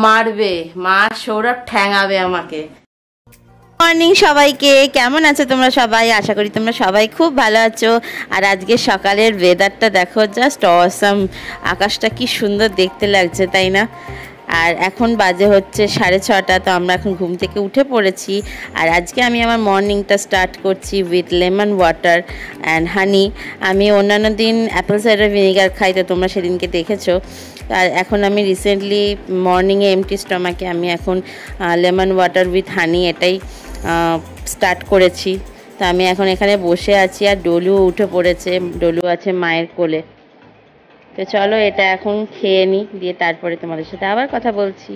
মারবে, মা সৌরভ ঠ্যাঙাবে আমাকে। মর্নিং সবাইকে, কেমন আছো তোমরা সবাই? আশা করি তোমরা সবাই খুব ভালো আছো। আর আজকে সকালের ওয়েদারটা দেখো, জাস্ট অসাম। আকাশটা কি সুন্দর দেখতে লাগছে, তাই না? আর এখন বাজে হচ্ছে 6:30। তো আমরা এখন ঘুম থেকে উঠে পড়েছি। আর আজকে আমি আমার মর্নিংটা স্টার্ট করছি with lemon water and honey. আমি অন্যান্য দিন অ্যাপেল সাইডার ভিনেগার খাই, তো তোমরা সেদিনকে দেখেছো। আর এখন আমি রিসেন্টলি মর্নিংয়ে এমটি স্টমাকে আমি এখন লেমন ওয়াটার উইথ হানি এটাই স্টার্ট করেছি। তো আমি এখন এখানে বসে আছি, আর ডলু উঠে পড়েছে, ডলু আছে মায়ের কোলে। তো চলো এটা এখন খেয়ে নিই, দিয়ে তারপরে তোমাদের সাথে আবার কথা বলছি।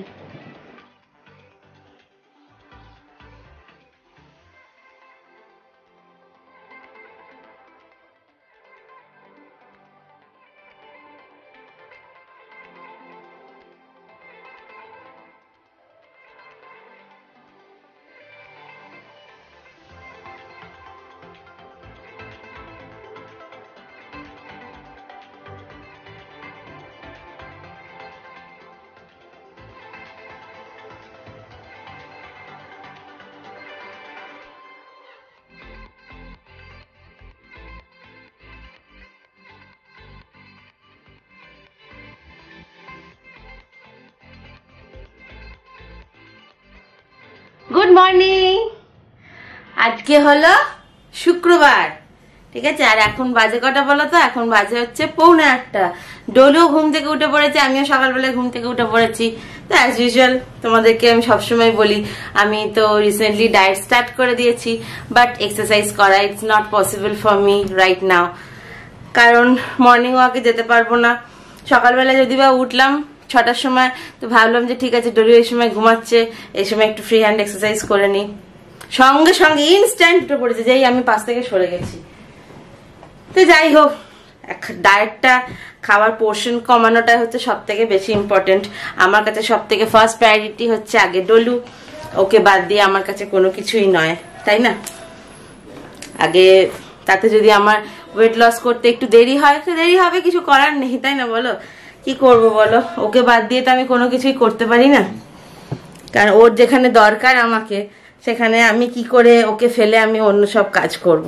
Good morning. আজকে হলো শুক্রবার, ঠিক আছে। আর এখন বাজে কটা বলো তো? এখন বাজে হচ্ছে 7:45। ডলুও ঘুম থেকে উঠে পড়েছে, আমিও সকালবেলায় ঘুম থেকে উঠে পড়েছি। তো অ্যাজ ইউজুয়াল তোমাদেরকে আমি সবসময় বলি, আমি তো রিসেন্টলি ডায়েট স্টার্ট করে দিয়েছি, বাট এক্সারসাইজ করা it's not possible for me right now, কারণ মর্নিং ওয়াকে যেতে পারবো না। সকালবেলা যদি বা উঠলাম 6টার সময়, তো ভাবলাম যে ঠিক আছে ডলু এই সময় ঘুমাচ্ছে, এই সময় একটু ফ্রি হ্যান্ড এক্সারসাইজ করে নিই। সঙ্গে সঙ্গে ইনস্ট্যান্ট উঠে পড়েছে, যেই আমি পাশ থেকে সরে গেছি। তো যাই হোক, ডায়েটটা, খাওয়ার পোর্শন কমানোটা হচ্ছে সব থেকে বেশি ইম্পর্টেন্ট। আমার কাছে সব থেকে ফার্স্ট প্রায়োরিটি হচ্ছে আগে ডলু, ওকে বাদ দিয়ে আমার কাছে কোনো কিছুই নয়, তাই না? আগে তাতে যদি আমার ওয়েট লস করতে একটু দেরি হয়, তো দেরি হবে, কিছু করার নেই, তাই না? বলো কি করব বলো? ওকে বাদ দিয়ে তো আমি কোনো কিছুই করতে পারি না, কারণ ওর যেখানে দরকার আমাকে, সেখানে আমি কি করে ওকে ফেলে আমি অন্য সব কাজ করব,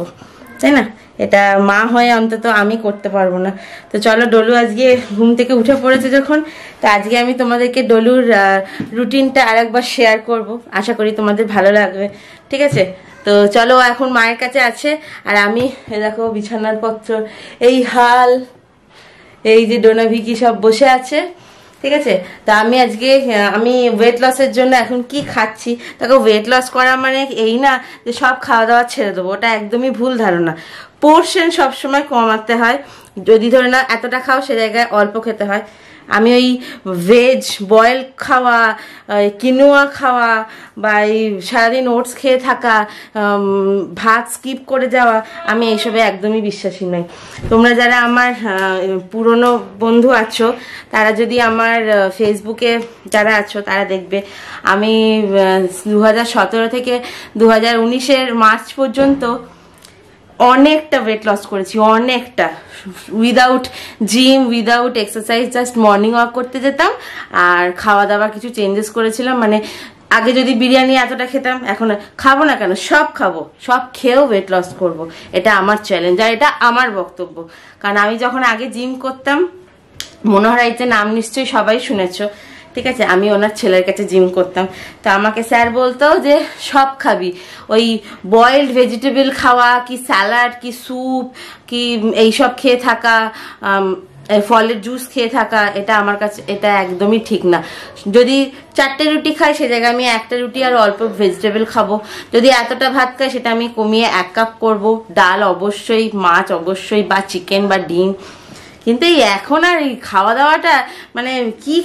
তাই না? এটা মা হয়ে অন্তত আমি করতে পারবো না। তো চলো, ডলু আজকে ঘুম থেকে উঠে পড়েছে যখন, তো আজকে আমি তোমাদেরকে ডলুর রুটিনটা আরেকবার শেয়ার করব। আশা করি তোমাদের ভালো লাগবে, ঠিক আছে? তো চলো, এখন মায়ের কাছে আছে, আর আমি দেখো বিছানার পত্র এই হাল, এই যে ডোনা ভিকি সব বসে আছে, ঠিক আছে। তা আমি আজকে আমি ওয়েট লসের জন্য এখন কি খাচ্ছি, দেখো ওয়েট লস করা মানে এই না যে সব খাওয়া দাওয়া ছেড়ে দেবো, ওটা একদমই ভুল ধারণা। পোর্শন সবসময় কমাতে হয়। যদি ধরে না এতটা খাও, সে জায়গায় অল্প খেতে হয়। আমি ওই ভেজ বয়েল খাওয়া, কিনোয়া খাওয়া, বা এই সারাদিন ওটস খেয়ে থাকা, ভাত স্কিপ করে যাওয়া, আমি এইসবে একদমই বিশ্বাসী নই। তোমরা যারা আমার পুরনো বন্ধু আছো, তারা যদি আমার ফেসবুকে যারা আছো, তারা দেখবে আমি 2017 থেকে 2019-এর মার্চ পর্যন্ত অনেকটা ওয়েট লস করেছি, অনেকটা। Without gym, without exercise, just morning walk করতে যেতাম, আর খাওয়া দাওয়া কিছু চেঞ্জেস করেছিলাম। মানে আগে যদি বিরিয়ানি এতটা খেতাম, এখন খাবো না কেন, সব খাবো, সব খেয়েও ওয়েট লস করবো। এটা আমার চ্যালেঞ্জ, আর এটা আমার বক্তব্য। কারণ আমি যখন আগে জিম করতাম, মনোহর রাইতের নাম নিশ্চয়ই সবাই শুনেছো, ঠিক আছে। আমি ওনার ছেলের কাছে জিম করতাম, তো আমাকে স্যার বলতো যে সব খাবি, ওই বয়েলড ভেজিটেবল খাওয়া, কি স্যালাড, কি স্যুপ, কি এইসব খেয়ে থাকা, ফলের জুস খেয়ে থাকা, এটা আমার কাছে এটা একদমই ঠিক না। যদি 4টে রুটি খাই, সে জায়গায় আমি 1টা রুটি আর অল্প ভেজিটেবল খাবো। যদি এতটা ভাত খাই, সেটা আমি কমিয়ে 1 কাপ করবো। ডাল অবশ্যই, মাছ অবশ্যই, বা চিকেন বা ডিম। কিন্তু এই এখন আর এই খাওয়া দাওয়াটা, মানে কি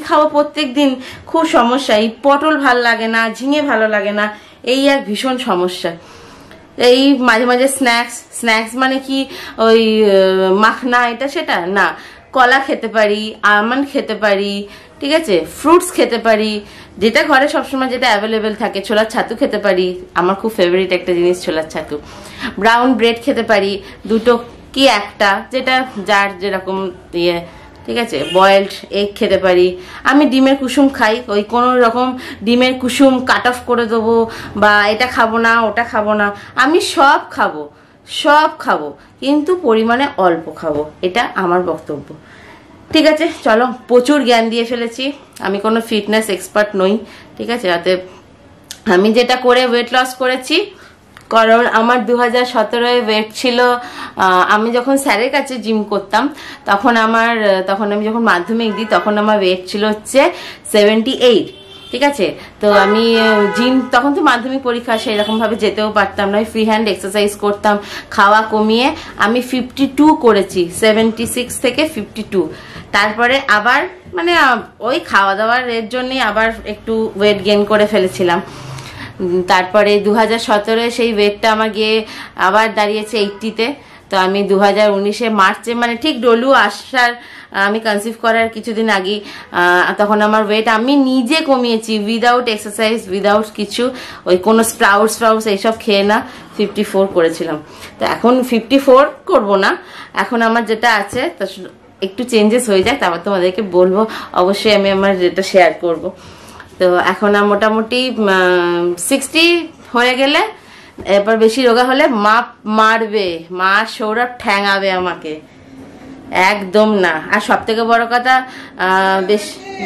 খাবো প্রত্যেক দিন খুব সমস্যা। এই পটল ভাল লাগে না, ঝিঙে ভালো লাগে না, এই এক ভীষণ সমস্যা। এই মাঝে মাঝে স্ন্যাক্স মানে কি ওই মাখনা এটা সেটা না, কলা খেতে পারি, আমন্ড খেতে পারি, ঠিক আছে, ফ্রুটস খেতে পারি, যেটা ঘরে সবসময় যেটা অ্যাভেলেবেল থাকে। ছোলার ছাতু খেতে পারি, আমার খুব ফেভারিট একটা জিনিস ছোলার ছাতু। ব্রাউন ব্রেড খেতে পারি, দুটো কি একটা, যেটা যার যেরকম ইয়ে ঠিক আছে, বয়েলড এগ খেতে পারি। আমি ডিমের কুসুম খাই, ওই কোনো রকম ডিমের কুসুম কাট অফ করে দেবো বা এটা খাবো না ওটা খাবো না, আমি সব খাবো, সব খাবো, কিন্তু পরিমাণে অল্প খাবো, এটা আমার বক্তব্য। ঠিক আছে, চলো, প্রচুর জ্ঞান দিয়ে ফেলেছি, আমি কোনো ফিটনেস এক্সপার্ট নই। ঠিক আছে, যাতে আমি যেটা করে ওয়েট লস করেছি, কারণ আমার 2017 ওয়েট ছিল, আমি যখন স্যারের কাছে জিম করতাম তখন আমি যখন মাধ্যমিক দিই তখন আমার ওয়েট ছিল হচ্ছে 78। ঠিক আছে, তো আমি জিম তখন তো মাধ্যমিক পরীক্ষা সেরকম ভাবে যেতেও পারতাম না, ফ্রি হ্যান্ড এক্সারসাইজ করতাম, খাওয়া কমিয়ে আমি 52 করেছি, 76 থেকে 52। তারপরে আবার মানে ওই খাওয়া দাওয়ার এর জন্যই আবার একটু ওয়েট গেইন করে ফেলেছিলাম। তারপরে 2017 সেই ওয়েটটা আমার গিয়ে আবার দাঁড়িয়েছে 80-তে। তো আমি 2019 মার্চে, মানে ঠিক ডলু আসার, আমি কনসিভ করার কিছুদিন আগে, তখন আমার ওয়েট আমি নিজে কমিয়েছি, উইদাউট এক্সারসাইজ, উইদাউট কিছু, ওই কোনো স্প্রাউটস এইসব খেয়ে না, 54 করেছিলাম। তো এখন 54 করব না, এখন আমার যেটা আছে তা একটু চেঞ্জেস হয়ে যায়, তারপর তোমাদেরকে বলবো, অবশ্যই আমি আমার যেটা শেয়ার করব। তো এখন মোটামুটি 60 হয়ে গেলে, এরপর বেশি রোগা হলে মা মারবে, মা সৌরভ ঠ্যাঙাবে আমাকে, একদম না। আর সব থেকে বড় কথা,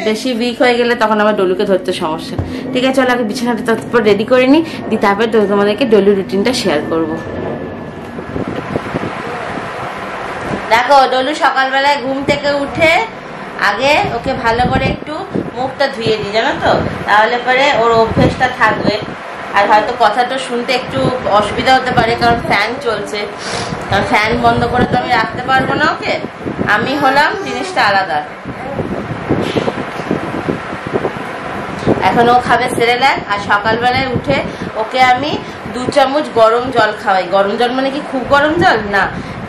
বেশি উইক হয়ে গেলে তখন আমার ডলুকে ধরতে সমস্যা। ঠিক আছে, চলো আগে বিছানাটা তারপর রেডি করে নিই, তারপরে তোমাদেরকে ডলু রুটিনটা শেয়ার করব। দেখো, ডলু সকালবেলায় ঘুম থেকে উঠে আগে ওকে ভালো করে একটু মুখটা ধুয়ে দিই, জানো তো, তাহলে পরে ওর অভ্যেসটা থাকবে। আর হয়তো কথাটা শুনতে একটু অসুবিধা হতে পারে, কারণ ফ্যান চলছে, কারণ ফ্যান বন্ধ করে তো আমি রাখতে পারবো না ওকে, আমি হলাম জিনিসটা আলাদা। এখন ও খাবে সেরেল্যাক, আর সকালবেলায় উঠে ওকে আমি 2 চামচ গরম জল খাওয়াই। গরম জল মানে কি খুব গরম জল না,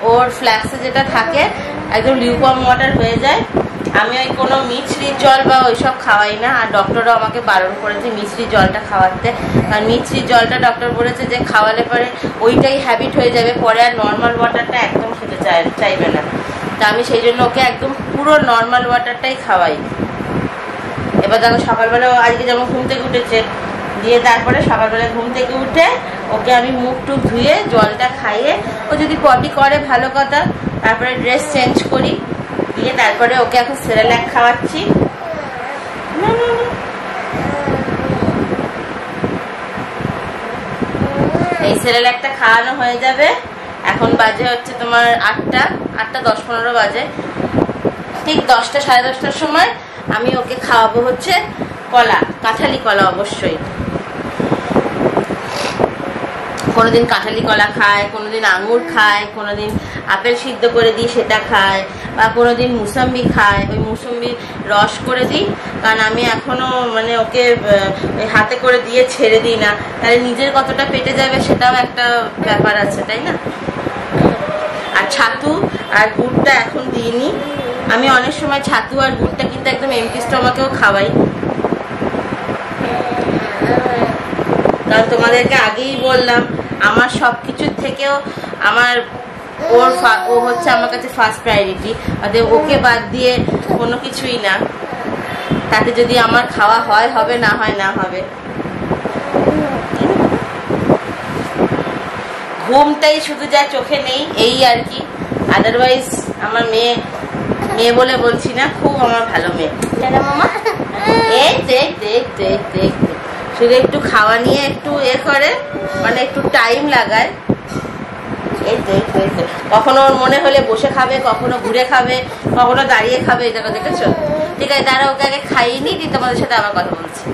ওর ফ্ল্যাক্সে যেটা থাকে একদম লিউকওয়ার্ম ওয়াটার হয়ে যায়। আমি ওই কোনো মিছরির জল বা ওইসব খাওয়াই না, আর ডক্টরও আমাকে বারণ করেছে মিছরির জলটা খাওয়াতে, কারণ মিছরির জলটা ডক্টর বলেছে যে খাওয়ালে পরে ওইটাই হ্যাবিট হয়ে যাবে, পরে আর নর্মাল ওয়াটারটা একদম খেতে চাইবে না। তা আমি সেই জন্য ওকে একদম পুরো নর্মাল ওয়াটারটাই খাওয়াই। এবার দেখো, সকালবেলা আজকে যেমন ঘুম থেকে উঠেছে, দিয়ে তারপরে সকালবেলা ঘুম থেকে উঠে ওকে আমি মুখ টুক ধুয়ে জলটা খাইয়ে, ও যদি পটি করে ভালো কথা, তারপরে ড্রেস চেঞ্জ করি, দিয়ে তারপরে ওকে এখন সেরেল্যাক খাওয়াচ্ছি। এই সেরেল্যাকটা খাওয়ানো হয়ে যাবে, এখন বাজে হচ্ছে তোমার 8টা 10-15 বাজে। ঠিক 10টা সাড়ে 10টার সময় আমি ওকে খাওয়াবো হচ্ছে কলা, কাঁঠালি কলা অবশ্যই। কোনোদিন কাঁঠালি কলা খায়, কোনোদিন আঙুর খায়, কোনোদিন আপেল সিদ্ধ করে দিই সেটা খায়, বা কোনোদিন মুসাম্বি খায়, ওই মুসাম্বির রস করে দিই, কারণ আমি এখনো মানে ওকে ওই হাতে করে দিয়ে ছেড়ে দিই না, তাহলে নিজের কতটা পেটে যাবে সেটাও একটা ব্যাপার আছে, তাই না। আর ছাতু আর গুড়টা এখন দিইনি, আমি অনেক সময় ছাতু আর গুড়টা কিন্তু একদম এমটি স্টমাকেও খাওয়াই, কারণ তোমাদেরকে আগেই বললাম আমার সব কিছুর থেকেও ও হচ্ছে আমার কাছে ফার্স্ট প্রায়োরিটি, অতএব ওকে বাদ দিয়ে কোনো কিছুই না, তাতে যদি আমার খাওয়া হয় হবে, না হয় না হবে। ঘুমটাই শুধু যা চোখে নেই এই আর কি, আদারওয়াইজ আমার মেয়ে বলে বলছি না, খুব আমার ভালো মেয়ে। এই দেখ দেখ দেখ দেখ, শুধু একটু খাওয়া নিয়ে একটু করে, মানে একটু টাইম লাগায়। এই দেখ দেখ, কখনো ওর মনে হলে বসে খাবে, কখনো ঘুরে খাবে, কখনো দাঁড়িয়ে খাবে, এটা দেখেছো। ঠিক আছে, দাঁড়া, ওকে আগে খাইয়ে নিই, তোমাদের সাথে আবার কথা বলছি।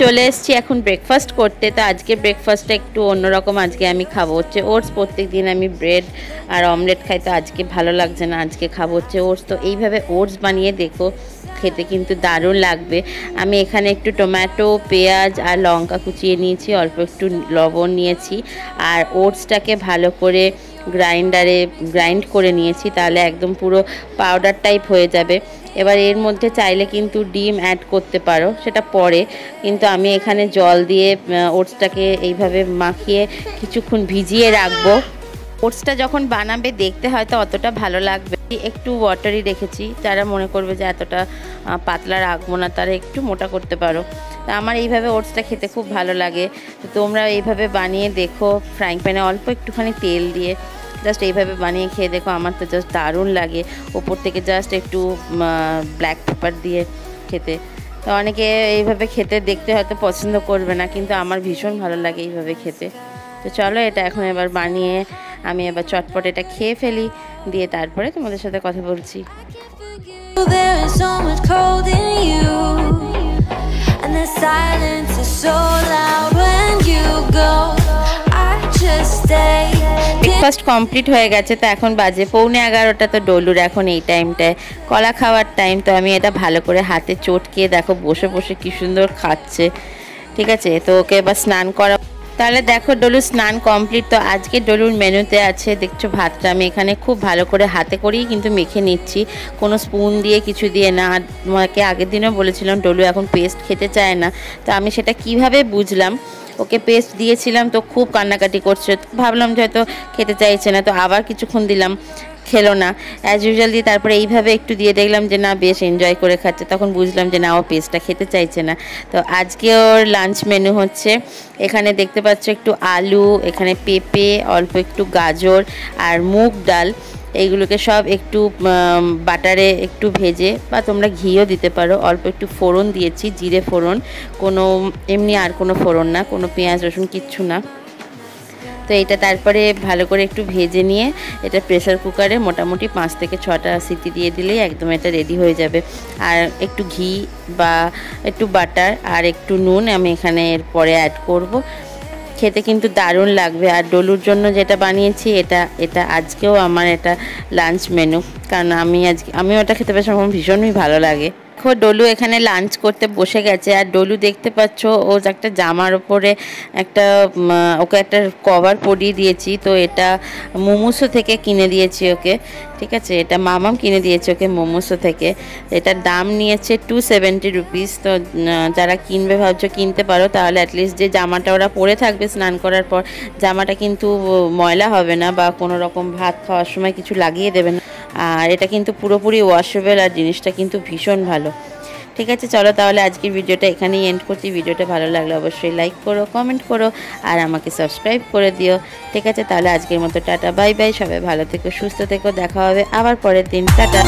চলে এসেছি এখন ব্রেকফাস্ট করতে। তো আজকে ব্রেকফাস্টটা একটু অন্যরকম, আজকে আমি খাবো হচ্ছে ওটস। প্রত্যেক দিন আমি ব্রেড আর অমলেট খাই, তো আজকে ভালো লাগছে না, আজকে খাবো হচ্ছে ওটস। তো এইভাবে ওটস বানিয়ে দেখো, খেতে কিন্তু দারুণ লাগবে। আমি এখানে একটু টমেটো, পেঁয়াজ আর লঙ্কা কুচিয়ে নিয়েছি, অল্প একটু লবণ নিয়েছি, আর ওটসটাকে ভালো করে গ্রাইন্ড করে নিয়েছি, তাহলে একদম পুরো পাউডার টাইপ হয়ে যাবে। এবার এর মধ্যে চাইলে কিন্তু ডিম অ্যাড করতে পারো, সেটা পরে, কিন্তু আমি এখানে জল দিয়ে ওটসটাকে এইভাবে মাখিয়ে কিছুক্ষণ ভিজিয়ে রাখবো। ওটসটা যখন বানাবে দেখতে হয়তো অতটা ভালো লাগবে একটু ওয়াটারি রেখেছি, যারা মনে করবে যে এতটা পাতলা রাখবো না তারা একটু মোটা করতে পারো। তা আমার এইভাবে ওটসটা খেতে খুব ভালো লাগে। তো তোমরা এইভাবে বানিয়ে দেখো, ফ্রাইং প্যানে অল্প একটুখানি তেল দিয়ে জাস্ট এইভাবে বানিয়ে খেয়ে দেখো, আমার তো জাস্ট দারুণ লাগে। ওপর থেকে জাস্ট একটু ব্ল্যাক পেপার দিয়ে খেতে। তো অনেকে এইভাবে খেতে দেখতে হয়তো পছন্দ করবে না, কিন্তু আমার ভীষণ ভালো লাগে এইভাবে খেতে। তো চলো এটা এখন এবার বানিয়ে আমি এবার চটপট এটা খেয়ে ফেলি, দিয়ে তারপরে তোমাদের সাথে কথা বলছি। There is so much cold in you, and the silence is so loud when you go. I just stay. Breakfast complete হয়ে গেছে, তো এখন বাজে 11:15। তো ডলুর এখন এই টাইমটায় কলা খাওয়ার টাইম। তো আমি এটা ভালো করে হাতে চটকে দেখো বসে বসে কি সুন্দর খাচ্ছে, ঠিক আছে। তো ওকে এবার স্নান করা। তাহলে দেখো ডলুর স্নান কমপ্লিট। তো আজকে ডলুর মেনুতে আছে, দেখছো ভাতটা আমি এখানে খুব ভালো করে হাতে করেই কিন্তু মেখে নিচ্ছি, কোনো স্পুন দিয়ে কিছু দিয়ে না। আমাকে আগের দিনও বলেছিলাম ডলু এখন পেস্ট খেতে চায় না, তো আমি সেটা কিভাবে বুঝলাম, ওকে পেস্ট দিয়েছিলাম তো খুব কান্নাকাটি করছে, ভাবলাম যে হয়তো খেতে চাইছে না, তো আবার কিছুক্ষণ দিলাম, খেলো না অ্যাজ ইউজুয়াল দিয়ে। তারপরে এইভাবে একটু দিয়ে দেখলাম যে না বেশ এনজয় করে খাচ্ছে, তখন বুঝলাম যে না ও পেস্টটা খেতে চাইছে না। তো আজকে ওর লাঞ্চ মেনু হচ্ছে, এখানে দেখতে পাচ্ছ একটু আলু, এখানে পেঁপে, অল্প একটু গাজর আর মুগ ডাল, এইগুলোকে সব একটু বাটারে একটু ভেজে, বা তোমরা ঘিও দিতে পারো, অল্প একটু ফোড়ন দিয়েছি, জিরে ফোড়ন, কোনো এমনি আর কোনো ফোড়ন না, কোনো পেঁয়াজ রসুন কিচ্ছু না। তো এটা তারপরে ভালো করে একটু ভেজে নিয়ে এটা প্রেসার কুকারে মোটামুটি 5 থেকে 6টা সিটি দিয়ে দিলেই একদম এটা রেডি হয়ে যাবে। আর একটু ঘি বা একটু বাটার আর একটু নুন আমি এখানে এরপরে অ্যাড করব, খেতে কিন্তু দারুণ লাগবে। আর ডলুর জন্য যেটা বানিয়েছি এটা আজকেও আমার এটা লাঞ্চ মেনু, কারণ আমি ওটা খেতে পেয়েছি, আমার ভীষণই ভালো লাগে। দেখো ডলু এখানে লাঞ্চ করতে বসে গেছে, আর ডলু দেখতে পাচ্ছ ও একটা জামার ওপরে ওকে একটা কভার পরিয়ে দিয়েছি। তো এটা মোমোসো থেকে কিনে দিয়েছি ওকে, ঠিক আছে, এটা মামাম কিনে দিয়েছে ওকে মোমোসো থেকে। এটার দাম নিয়েছে 270 রুপিস। তো যারা কিনবে ভাবছো কিনতে পারো, তাহলে অ্যাটলিস্ট যে জামাটা ওরা পরে থাকবে স্নান করার পর, জামাটা কিন্তু ময়লা হবে না বা কোনো রকম ভাত খাওয়ার সময় কিছু লাগিয়ে দেবে না। আর এটা কিন্তু পুরোপুরি ওয়াশেবল, আর জিনিসটা কিন্তু ভীষণ ভালো। ঠিক আছে, চলো তাহলে আজকের ভিডিওটা এখানেই এন্ড করছি। ভিডিওটা ভালো লাগলে অবশ্যই লাইক করো, কমেন্ট করো, আর আমাকে সাবস্ক্রাইব করে দিও। ঠিক আছে, তাহলে আজকের মতো টাটা, বাই বাই। সবাই ভালো থেকো, সুস্থ থেকো, দেখা হবে আবার পরের দিন, টাটা।